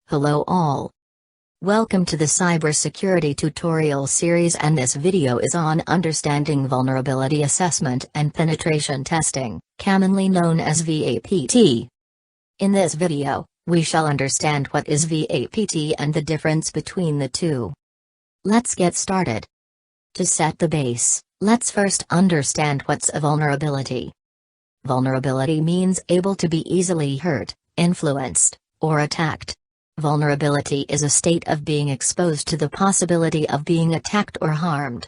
Hello all. Welcome to the cybersecurity tutorial series, and this video is on understanding vulnerability assessment and penetration testing, commonly known as VAPT. In this video, we shall understand what is VAPT and the difference between the two. Let's get started. To set the base, let's first understand what's a vulnerability. Vulnerability means able to be easily hurt, influenced, or attacked. Vulnerability is a state of being exposed to the possibility of being attacked or harmed.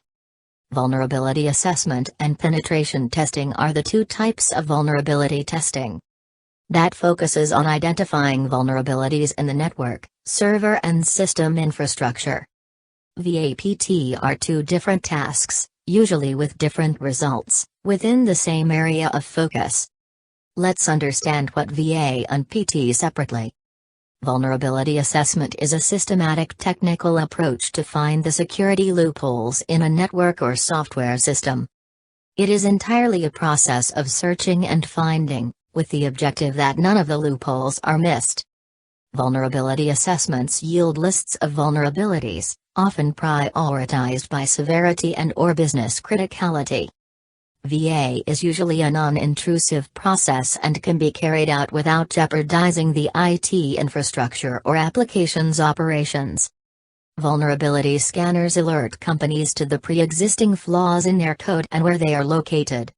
Vulnerability assessment and penetration testing are the two types of vulnerability testing that focuses on identifying vulnerabilities in the network, server and system infrastructure. VAPT are two different tasks, usually with different results, within the same area of focus. Let's understand what VA and PT separately. Vulnerability assessment is a systematic technical approach to find the security loopholes in a network or software system. It is entirely a process of searching and finding, with the objective that none of the loopholes are missed. Vulnerability assessments yield lists of vulnerabilities, often prioritized by severity and/or business criticality. VA is usually a non-intrusive process and can be carried out without jeopardizing the IT infrastructure or application's operations. Vulnerability scanners alert companies to the pre-existing flaws in their code and where they are located.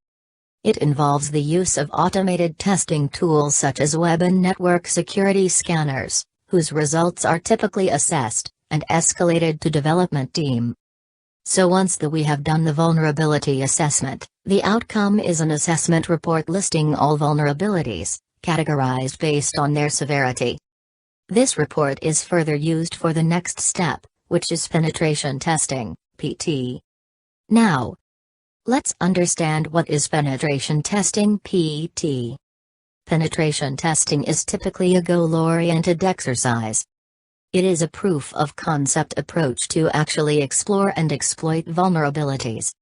It involves the use of automated testing tools such as web and network security scanners, whose results are typically assessed and escalated to development team. So once we have done the vulnerability assessment, the outcome is an assessment report listing all vulnerabilities, categorized based on their severity. This report is further used for the next step, which is penetration testing, PT. Now, let's understand what is penetration testing, PT. Penetration testing is typically a goal-oriented exercise. It is a proof-of-concept approach to actually explore and exploit vulnerabilities.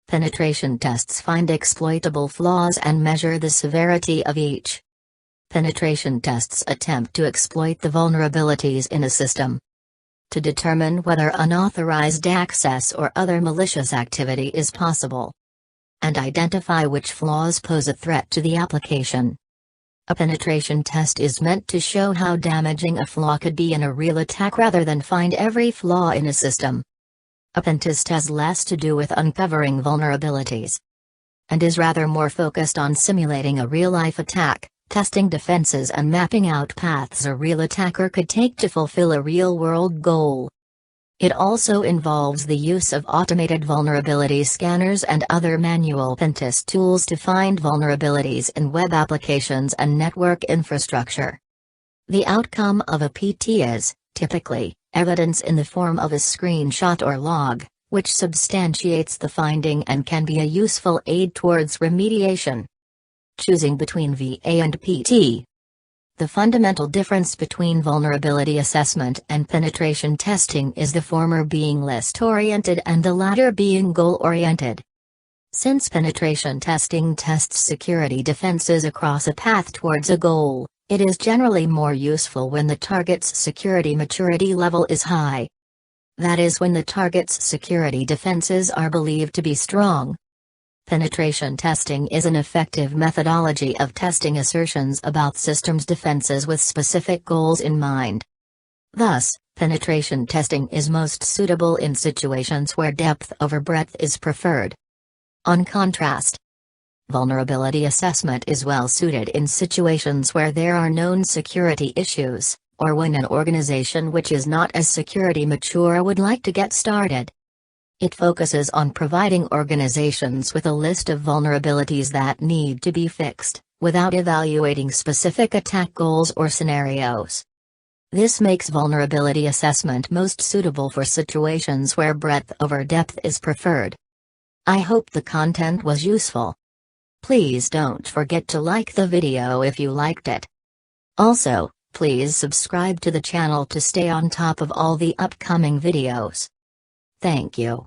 Penetration tests find exploitable flaws and measure the severity of each. Penetration tests attempt to exploit the vulnerabilities in a system to determine whether unauthorized access or other malicious activity is possible, and identify which flaws pose a threat to the application. A penetration test is meant to show how damaging a flaw could be in a real attack rather than find every flaw in a system. A pentest has less to do with uncovering vulnerabilities and is rather more focused on simulating a real-life attack, testing defenses and mapping out paths a real attacker could take to fulfill a real-world goal. It also involves the use of automated vulnerability scanners and other manual pentest tools to find vulnerabilities in web applications and network infrastructure. The outcome of a PT is, typically, evidence in the form of a screenshot or log, which substantiates the finding and can be a useful aid towards remediation. Choosing between VA and PT. The fundamental difference between vulnerability assessment and penetration testing is the former being list-oriented and the latter being goal-oriented. Since penetration testing tests security defenses across a path towards a goal, it is generally more useful when the target's security maturity level is high. That is, when the target's security defenses are believed to be strong. Penetration testing is an effective methodology of testing assertions about systems' defenses with specific goals in mind. Thus, penetration testing is most suitable in situations where depth over breadth is preferred. On contrast, vulnerability assessment is well suited in situations where there are known security issues, or when an organization which is not as security mature would like to get started. It focuses on providing organizations with a list of vulnerabilities that need to be fixed, without evaluating specific attack goals or scenarios. This makes vulnerability assessment most suitable for situations where breadth over depth is preferred. I hope the content was useful. Please don't forget to like the video if you liked it. Also, please subscribe to the channel to stay on top of all the upcoming videos. Thank you.